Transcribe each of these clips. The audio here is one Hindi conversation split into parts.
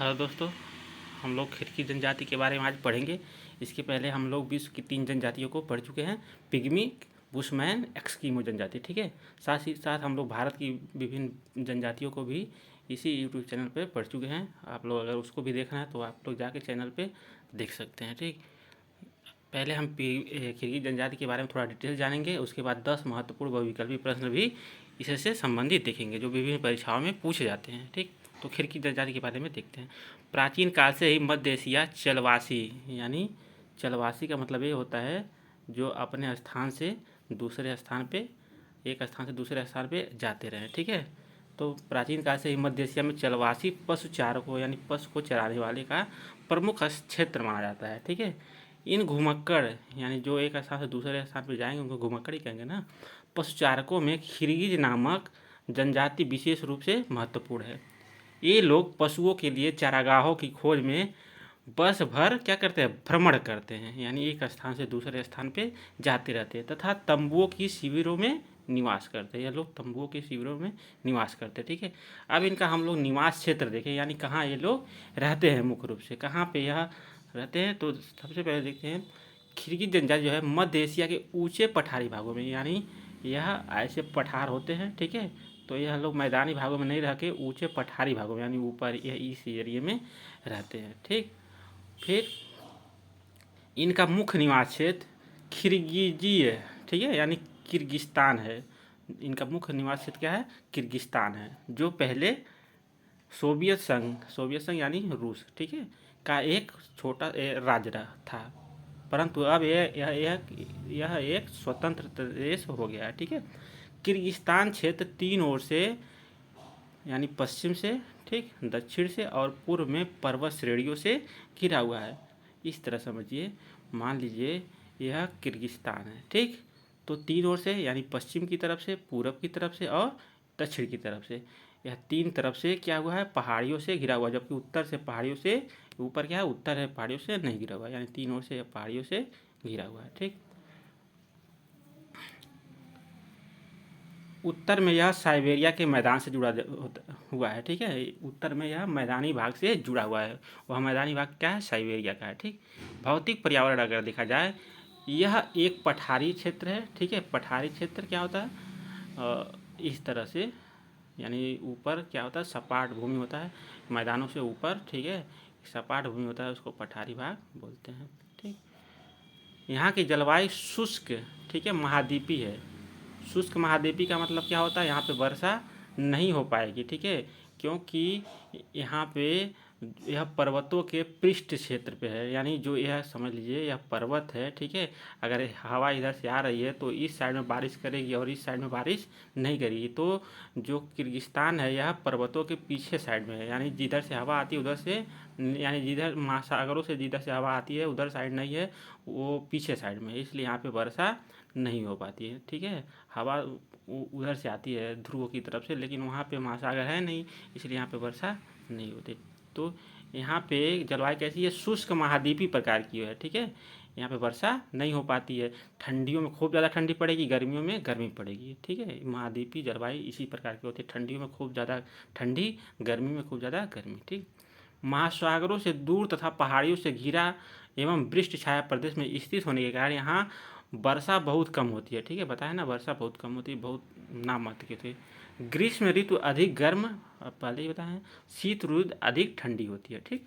हेलो दोस्तों, हम लोग खिड़की जनजाति के बारे में आज पढ़ेंगे। इसके पहले हम लोग विश्व की 3 जनजातियों को पढ़ चुके हैं। पिग्मी, बुशमैन, एस्किमो जनजाति। ठीक है, साथ ही साथ हम लोग भारत की विभिन्न जनजातियों को भी इसी यूट्यूब चैनल पे पढ़ चुके हैं। आप लोग अगर उसको भी देखना है तो आप लोग जाके चैनल पे देख सकते हैं। ठीक, पहले हम खिड़की जनजाति के बारे में थोड़ा डिटेल जानेंगे। उसके बाद 10 महत्वपूर्ण बहुविकल्पी प्रश्न भी इससे संबंधित देखेंगे जो विभिन्न परीक्षाओं में पूछे जाते हैं। ठीक, तो खिड़की जनजाति के बारे में देखते हैं। प्राचीन काल से ही मध्य एशिया चलवासी, यानी चलवासी का मतलब ये होता है जो अपने स्थान से दूसरे स्थान पे, एक स्थान से दूसरे स्थान पे जाते रहे। ठीक है, तो प्राचीन काल से ही मध्य एशिया में चलवासी पशु चारकों यानी पशु को चराने वाले का प्रमुख क्षेत्र माना जाता है। ठीक है, इन घुमक्कड़ यानी जो एक स्थान से दूसरे स्थान पर जाएंगे उनको घुमक्कड़ ही कहेंगे ना। पशुचारकों में खिरगिज नामक जनजाति विशेष रूप से महत्वपूर्ण है। ये लोग पशुओं के लिए चारागाहों की खोज में वर्ष भर क्या करते हैं, भ्रमण करते हैं, यानी एक स्थान से दूसरे स्थान पे जाते रहते हैं तथा तंबुओं की शिविरों में निवास करते हैं। ये लोग तंबुओं के शिविरों में निवास करते हैं। ठीक है, अब इनका हम लोग निवास क्षेत्र देखें, यानी कहाँ ये लोग रहते हैं, मुख्य रूप से कहाँ पे यह रहते हैं। तो सबसे पहले देखते हैं, खिरगिज जनजाति जो है मध्य एशिया के ऊंचे पठारी भागों में, यानी यह ऐसे पठार होते हैं। ठीक है, तो यह लोग मैदानी भागों में नहीं रह के ऊंचे पठारी भागों में यानी ऊपर इस एरिए में रहते हैं। ठीक, फिर इनका मुख्य निवास क्षेत्र किर्गिजीय, ठीक है, यानी किर्गिस्तान है। इनका मुख्य निवास क्षेत्र क्या है, किर्गिस्तान है, जो पहले सोवियत संघ यानी रूस, ठीक है, का एक छोटा राज्य था, परंतु अब यह एक स्वतंत्र देश हो गया है। ठीक है, किर्गिस्तान क्षेत्र 3 ओर से यानी पश्चिम से, ठीक, दक्षिण से और पूर्व में पर्वत श्रेणियों से घिरा हुआ है। इस तरह समझिए, मान लीजिए यह किर्गिस्तान है। ठीक, तो 3 ओर से यानी पश्चिम की तरफ से, पूरब की तरफ से और दक्षिण की तरफ से, यह 3 तरफ से क्या हुआ है, पहाड़ियों से घिरा हुआ, जबकि उत्तर से पहाड़ियों से, ऊपर क्या है, उत्तर है, पहाड़ियों से नहीं घिरा हुआ, यानी 3 ओर से पहाड़ियों से घिरा हुआ है। ठीक, उत्तर में यह साइबेरिया के मैदान से जुड़ा हुआ है। ठीक है, उत्तर में यह मैदानी भाग से जुड़ा हुआ है। वह मैदानी भाग क्या है, साइबेरिया का है। ठीक, भौतिक पर्यावरण अगर देखा जाए, यह एक पठारी क्षेत्र है। ठीक है, पठारी क्षेत्र क्या होता है, इस तरह से, यानी ऊपर क्या होता है, सपाट भूमि होता है, मैदानों से ऊपर, ठीक है, सपाट भूमि होता है, उसको पठारी भाग बोलते हैं। ठीक, यहाँ की जलवायु शुष्क, ठीक है, महाद्वीपी है। शुष्क महाद्वीपी का मतलब क्या होता है, यहाँ पे वर्षा नहीं हो पाएगी। ठीक है, क्योंकि यहाँ पे यह पर्वतों के पृष्ठ क्षेत्र पे है, यानी जो यह समझ लीजिए यह पर्वत है। ठीक है, अगर हवा इधर से आ रही है तो इस साइड में बारिश करेगी और इस साइड में बारिश नहीं करेगी। तो जो किर्गिस्तान है यह पर्वतों के पीछे साइड में है, यानी जिधर से हवा आती है उधर से, यानी जिधर महासागरों से जिधर से हवा आती है उधर साइड नहीं है, वो पीछे साइड में है, इसलिए यहाँ पे वर्षा नहीं हो पाती है। ठीक है, हवा उधर से आती है ध्रुव की तरफ से, लेकिन वहाँ पे महासागर है नहीं, इसलिए यहाँ पे वर्षा नहीं होती। तो यहाँ पे जलवायु कैसी है, शुष्क महाद्वीपी प्रकार की है। ठीक है, यहाँ पे वर्षा नहीं हो पाती है, ठंडियों में खूब ज़्यादा ठंडी पड़ेगी, गर्मियों में गर्मी पड़ेगी। ठीक है, महाद्वीपी जलवायु इसी प्रकार की होती है, ठंडियों में खूब ज़्यादा ठंडी, गर्मी में खूब ज़्यादा गर्मी। ठीक, महासागरों से दूर तथा पहाड़ियों से घिरा एवं वृष्टि छाया प्रदेश में स्थित होने के कारण यहाँ वर्षा बहुत कम होती है। ठीक है, बताया ना, वर्षा बहुत कम होती है, बहुत नाम मात्र के थे। ग्रीष्म ऋतु अधिक गर्म, पहले ही बताया, शीत ऋतु अधिक ठंडी होती है। ठीक,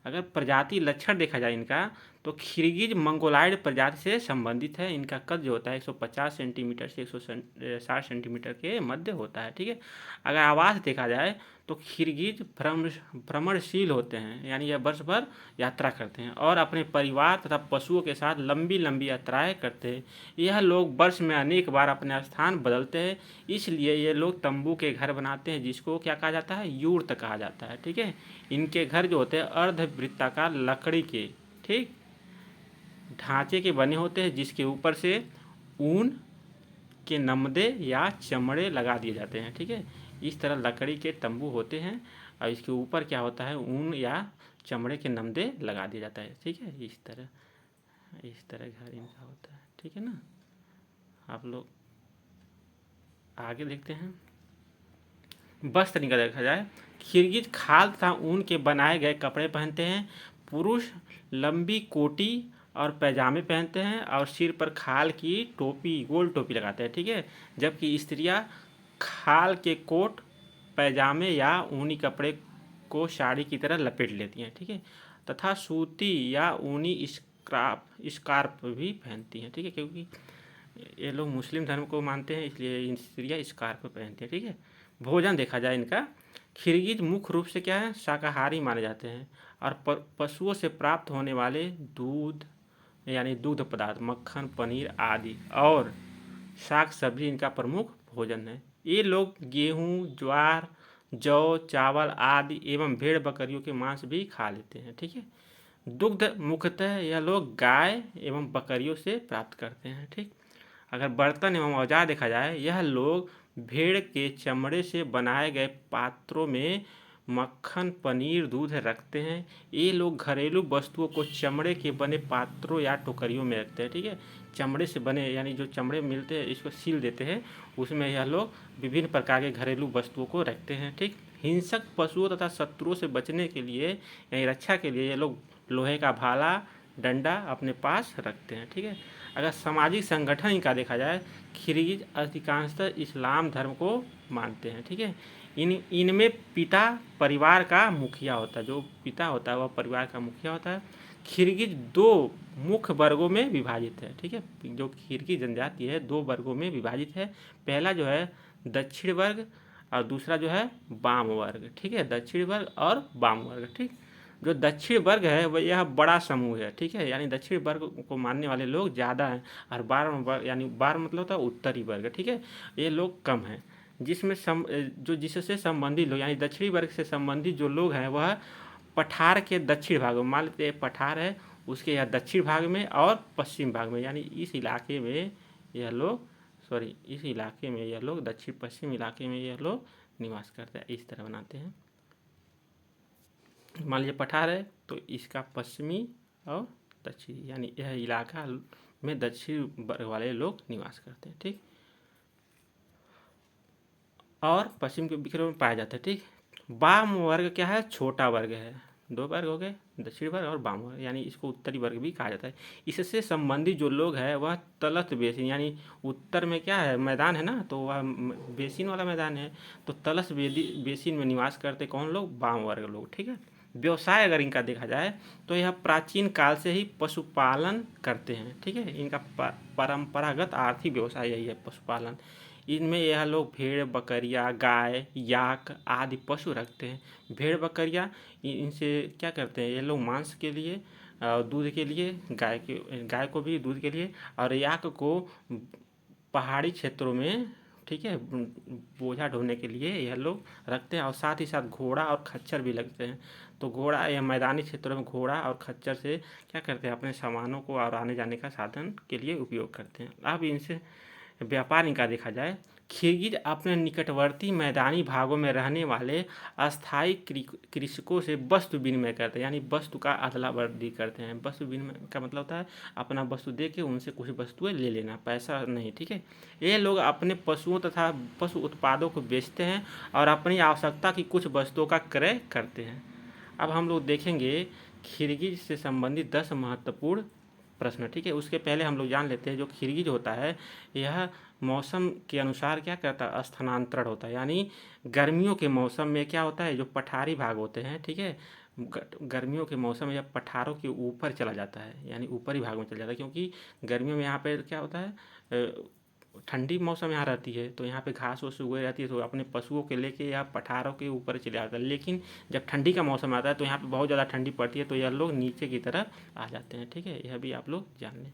अगर प्रजाति लक्षण देखा जाए इनका, तो खिरगिज मंगोलाइड प्रजाति से संबंधित है। इनका कद जो होता है 150 सेंटीमीटर से 160 सेंटीमीटर के मध्य होता है। ठीक है, अगर आवास देखा जाए तो खिरगिज भ्रमणशील होते हैं, यानी यह वर्ष भर यात्रा करते हैं और अपने परिवार तथा पशुओं के साथ लंबी लंबी यात्राएं करते हैं। यह लोग वर्ष में अनेक बार अपने स्थान बदलते हैं, इसलिए ये लोग तंबू के घर बनाते हैं, जिसको क्या कहा जाता है, यूर्त कहा जाता है। ठीक है, इनके घर जो होते हैं अर्धवृत्ताकार लकड़ी के, ठीक, ढांचे के बने होते हैं, जिसके ऊपर से ऊन के नमदे या चमड़े लगा दिए जाते हैं। ठीक है, इस तरह लकड़ी के तंबू होते हैं और इसके ऊपर क्या होता है, ऊन या चमड़े के नमदे लगा दिया जाता है। ठीक है, इस तरह घर इनका होता है। ठीक है ना, आप लोग आगे देखते हैं। वस्त्र इनका देखा जाए, किर्गिज खाल तथा ऊन के बनाए गए कपड़े पहनते हैं। पुरुष लंबी कोटी और पैजामे पहनते हैं और सिर पर खाल की टोपी, गोल टोपी लगाते हैं, ठीक है। जबकि स्त्रियां खाल के कोट, पैजामे या ऊनी कपड़े को साड़ी की तरह लपेट लेती हैं, ठीक है, तथा सूती या ऊनी स्कार्फ भी पहनती हैं, ठीक है, क्योंकि ये लोग मुस्लिम धर्म को मानते हैं, इसलिए इन स्त्रियाँ स्कार्फ पहनती हैं, ठीक है। भोजन देखा जाए इनका, किर्गिज मुख्य रूप से क्या है, शाकाहारी माने जाते हैं और पशुओं से प्राप्त होने वाले दूध यानी दुग्ध पदार्थ, मक्खन, पनीर आदि और साग सब्जी इनका प्रमुख भोजन है। ये लोग गेहूँ, ज्वार, जौ, चावल आदि एवं भेड़ बकरियों के मांस भी खा लेते हैं, ठीक है। दुग्ध मुख्यतः यह लोग गाय एवं बकरियों से प्राप्त करते हैं, ठीक। अगर बर्तन एवं औजार देखा जाए, यह लोग भेड़ के चमड़े से बनाए गए पात्रों में मक्खन, पनीर, दूध रखते हैं। ये लोग घरेलू वस्तुओं को चमड़े के बने पात्रों या टोकरियों में रखते हैं, ठीक है। चमड़े से बने यानी जो चमड़े मिलते हैं इसको सील देते हैं, उसमें यह लोग विभिन्न प्रकार के घरेलू वस्तुओं को रखते हैं, ठीक। हिंसक पशुओं तथा शत्रुओं से बचने के लिए यानी रक्षा के लिए ये लोग लोहे का भाला, डंडा अपने पास रखते हैं, ठीक है। अगर सामाजिक संगठन इनका देखा जाए, किर्गिज अधिकांशतः इस्लाम धर्म को मानते हैं, ठीक है। इनमें पिता परिवार का मुखिया होता है, जो पिता होता है वह परिवार का मुखिया होता है। किर्गिज दो मुख्य वर्गों में विभाजित है, ठीक है। जो किर्गिज जनजाति है दो वर्गों में विभाजित है। पहला जो है दक्षिण वर्ग और दूसरा जो है वाम वर्ग, ठीक है। दक्षिण वर्ग और वाम वर्ग, ठीक। जो दक्षिण वर्ग है वह यह बड़ा समूह है, ठीक है, यानी दक्षिण वर्ग को मानने वाले लोग ज़्यादा हैं और वाम वर्ग यानी वाम मतलब होता है उत्तरी वर्ग, ठीक है, ये लोग कम हैं। जिसमें जो जिससे संबंधित लोग यानी दक्षिणी वर्ग से संबंधित जो लोग हैं वह पठार के दक्षिण भाग में, मान लेते पठार है उसके या दक्षिण भाग में और पश्चिम भाग में, यानी इस इलाके में यह लोग इस इलाके में यह लोग दक्षिण पश्चिम इलाके में यह लोग निवास करते हैं, इस तरह बनाते हैं। मान लीजिए पठार है तो इसका पश्चिमी और दक्षिणी यानी यह इलाका में दक्षिण वर्ग वाले लोग निवास करते हैं, ठीक। और पश्चिम के विक्षेप में पाया जाता है, ठीक। वाम वर्ग क्या है, छोटा वर्ग है। दो वर्ग हो गए, दक्षिण वर्ग और वाम वर्ग, यानी इसको उत्तरी वर्ग भी कहा जाता है। इससे संबंधित जो लोग हैं वह तलत बेसिन यानी उत्तर में क्या है मैदान है ना, तो वह बेसिन वाला मैदान है, तो तलस बेसिन में निवास करते कौन लोग, वाम वर्ग लोग, ठीक है। व्यवसाय अगर इनका देखा जाए तो यह प्राचीन काल से ही पशुपालन करते हैं, ठीक है। इनका परंपरागत आर्थिक व्यवसाय यही है, पशुपालन। इनमें यह लोग भेड़, बकरियाँ, गाय, याक आदि पशु रखते हैं। भेड़ बकरियाँ इनसे क्या करते हैं, ये लोग मांस के लिए और दूध के लिए, गाय को भी दूध के लिए, और याक को पहाड़ी क्षेत्रों में, ठीक है, बोझा ढोने के लिए यह लोग रखते हैं। और साथ ही साथ घोड़ा और खच्चर भी लगते हैं। तो घोड़ा या मैदानी क्षेत्रों में घोड़ा और खच्चर से क्या करते हैं, अपने सामानों को और आने जाने का साधन के लिए उपयोग करते हैं। अब इनसे व्यापार इनका देखा जाए, किर्गिज अपने निकटवर्ती मैदानी भागों में रहने वाले अस्थायी कृषकों से वस्तु विनिमय करते हैं, यानी वस्तु का अदला बदली करते हैं। वस्तु विनिमय का मतलब होता है अपना वस्तु दे के उनसे कुछ वस्तुएं ले लेना, पैसा नहीं, ठीक है। ये लोग अपने पशुओं तथा पशु उत्पादों को बेचते हैं और अपनी आवश्यकता की कुछ वस्तुओं का क्रय करते हैं। अब हम लोग देखेंगे किर्गिज से संबंधित 10 महत्वपूर्ण प्रश्न, ठीक है। उसके पहले हम लोग जान लेते हैं जो किर्गिज होता है यह मौसम के अनुसार क्या करता है, स्थानांतरण होता है। यानी गर्मियों के मौसम में क्या होता है, जो पठारी भाग होते हैं, ठीक है, गर्मियों के मौसम में यह पठारों के ऊपर चला जाता है, यानी ऊपरी भाग में चला जाता है, क्योंकि गर्मियों में यहाँ पे क्या होता है ठंडी मौसम यहाँ रहती है, तो यहाँ पे घास वास उगे रहती है, तो अपने पशुओं के लेके या पठारों के ऊपर चले जाता है। लेकिन जब ठंडी का मौसम आता है तो यहाँ पे बहुत ज़्यादा ठंडी पड़ती है, तो यह लोग नीचे की तरफ आ जाते हैं, ठीक है। यह भी आप लोग जान लें।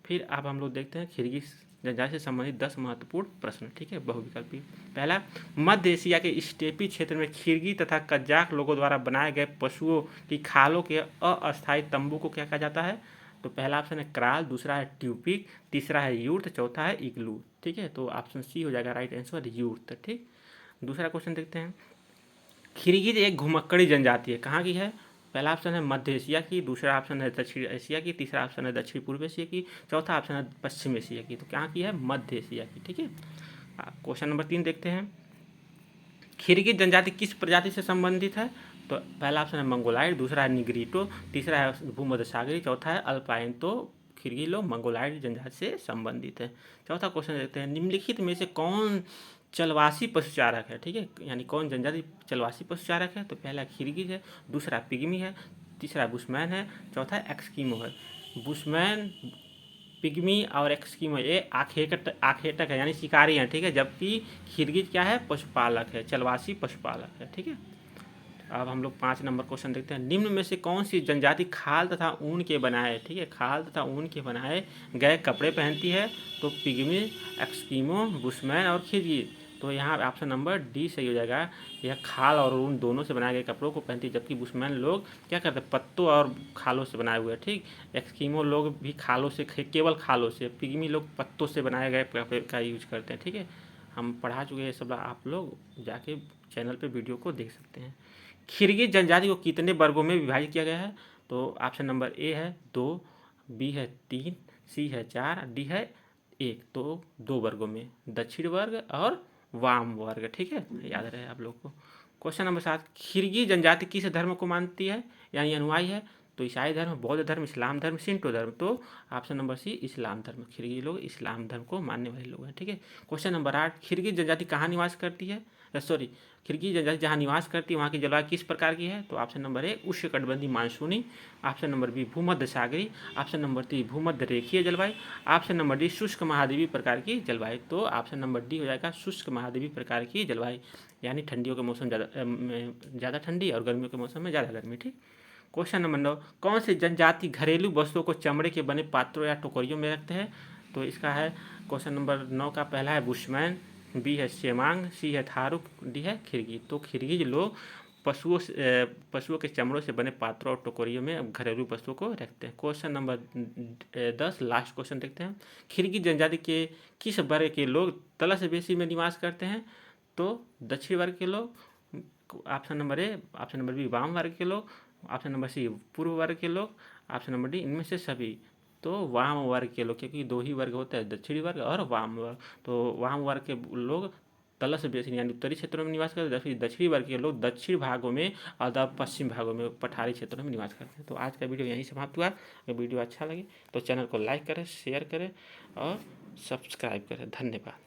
फिर अब हम लोग देखते हैं किर्गिज जनजाति से संबंधित 10 महत्वपूर्ण प्रश्न, ठीक है, बहुविकल्पी। पहला, मध्य एशिया के स्टेपी क्षेत्र में किर्गिज तथा कजाक लोगों द्वारा बनाए गए पशुओं की खालों के अस्थायी तंबू को क्या कहा जाता है। तो पहला ऑप्शन है क्राल, दूसरा है ट्यूपिक, तीसरा है यूर्ट, चौथा है इग्लू, ठीक है। तो ऑप्शन सी हो जाएगा राइट आंसर, यूर्ट, ठीक। दूसरा क्वेश्चन देखते हैं, किर्गिज एक घुमक्कड़ी जनजाति है, कहाँ की है। पहला ऑप्शन है मध्य एशिया की, दूसरा ऑप्शन है दक्षिण एशिया की, तीसरा ऑप्शन है दक्षिण पूर्व एशिया की, चौथा ऑप्शन है पश्चिम एशिया की। तो कहाँ की है, मध्य एशिया की, ठीक है। क्वेश्चन नंबर 3 देखते हैं, खिरगिज जनजाति किस प्रजाति से संबंधित है? तो पहला ऑप्शन है मंगोलाइड, दूसरा है निग्रिटो, तीसरा है भूमध्यसागरी, चौथा है अल्पाइन। तो खिरगिज लोग मंगोलाइड जनजाति से संबंधित है। चौथा क्वेश्चन देखते हैं, निम्नलिखित में से कौन चलवासी पशुचारक है? ठीक है, यानी कौन जनजाति चलवासी पशुचारक है? तो पहला खिरगिज है, दूसरा पिग्मी है, तीसरा बुशमैन है, चौथा एक्सकीमो है। बुशमैन, पिग्मी और एक्सकीमो ये आखेटक है, यानी शिकारी हैं, ठीक है, जबकि खिरगिज क्या है? पशुपालक है, चलवासी पशुपालक है, ठीक है। अब हम लोग 5 नंबर क्वेश्चन देखते हैं, निम्न में से कौन सी जनजाति खाल तथा ऊन के बनाए, ठीक है, खाल तथा ऊन के बनाए गए कपड़े पहनती है? तो पिग्मी, एक्सकीमो, बुशमैन और खिरगिज। तो यहाँ ऑप्शन नंबर डी सही हो जाएगा। यह खाल और ऊन दोनों से बनाए गए कपड़ों को पहनती है, जबकि बुशमैन लोग क्या करते हैं? पत्तों और खालों से बनाए हुए, ठीक। एक्सकीमो लोग भी खालों से, केवल खालों से। पिग्मी लोग पत्तों से बनाए गए कपड़े का यूज करते हैं, ठीक है। हम पढ़ा चुके हैं सब, आप लोग जाके चैनल पे वीडियो को देख सकते हैं। खिरगिज जनजाति को कितने वर्गों में विभाजित किया गया है? तो ऑप्शन नंबर ए है 2, बी है 3, सी है 4, डी है 1। तो 2 वर्गों में, दक्षिण वर्ग और वाम वर्ग, ठीक है, याद रहे आप लोग को। क्वेश्चन नंबर 7, खिरगिज जनजाति किस धर्म को मानती है, यानी अनुयायी है? तो ईसाई धर्म, बौद्ध धर्म, इस्लाम धर्म, शिंटो धर्म। तो ऑप्शन नंबर सी इस्लाम धर्म। खिरगिज लोग इस्लाम धर्म को मानने वाले लोग हैं, ठीक है। क्वेश्चन नंबर 8, खिरगिज जनजाति कहाँ निवास करती है? सॉरी, खिरगिज जनजाति जहाँ निवास करती है वहाँ की जलवायु किस प्रकार की है? तो ऑप्शन नंबर ए उष्णकटिबंधीय मानसूनी, ऑप्शन नंबर बी भूमध्य सागरी, ऑप्शन नंबर सी भूमध्य रेखीय जलवायु, ऑप्शन नंबर डी शुष्क महाद्वीपीय प्रकार की जलवायु। तो ऑप्शन नंबर डी हो जाएगा शुष्क महाद्वीपीय प्रकार की जलवायु, यानी ठंडियों के मौसम ज़्यादा ठंडी और गर्मियों के मौसम में ज़्यादा गर्मी, ठीक। क्वेश्चन नंबर 9, कौन सी जनजाति घरेलू वस्तुओं को चमड़े के बने पात्रों या टोकरियों में रखते हैं? तो इसका है क्वेश्चन नंबर 9 का पहला है बुशमैन, बी है सेमांग, सी है थारुक, डी है खिरगिज। तो खिरगिज लोग पशुओं के चमड़ों से बने पात्रों और टोकरियों में घरेलू वस्तुओं को रखते हैं। क्वेश्चन नंबर 10 लास्ट क्वेश्चन देखते हैं, खिरगिज जनजाति के किस वर्ग के लोग तलस बेसी में निवास करते हैं? तो दक्षिण वर्ग के लोग, option number A, option number B वाम वर्ग के लोग, ऑप्शन नंबर सी पूर्व वर्ग के लोग, ऑप्शन नंबर डी इनमें से सभी। तो वाम वर्ग के लोग, क्योंकि 2 ही वर्ग होते हैं, दक्षिणी वर्ग और वाम वर्ग। तो वाम वर्ग के लोग तलस बेसिन यानी उत्तरी क्षेत्रों में निवास करते हैं, जबकि दक्षिणी वर्ग के लोग दक्षिण भागों में और पश्चिम भागों में पठारी क्षेत्रों में निवास करते हैं। तो आज का वीडियो यहीं समाप्त हुआ। अगर वीडियो अच्छा लगे तो चैनल को लाइक करें, शेयर करें और सब्सक्राइब करें। धन्यवाद।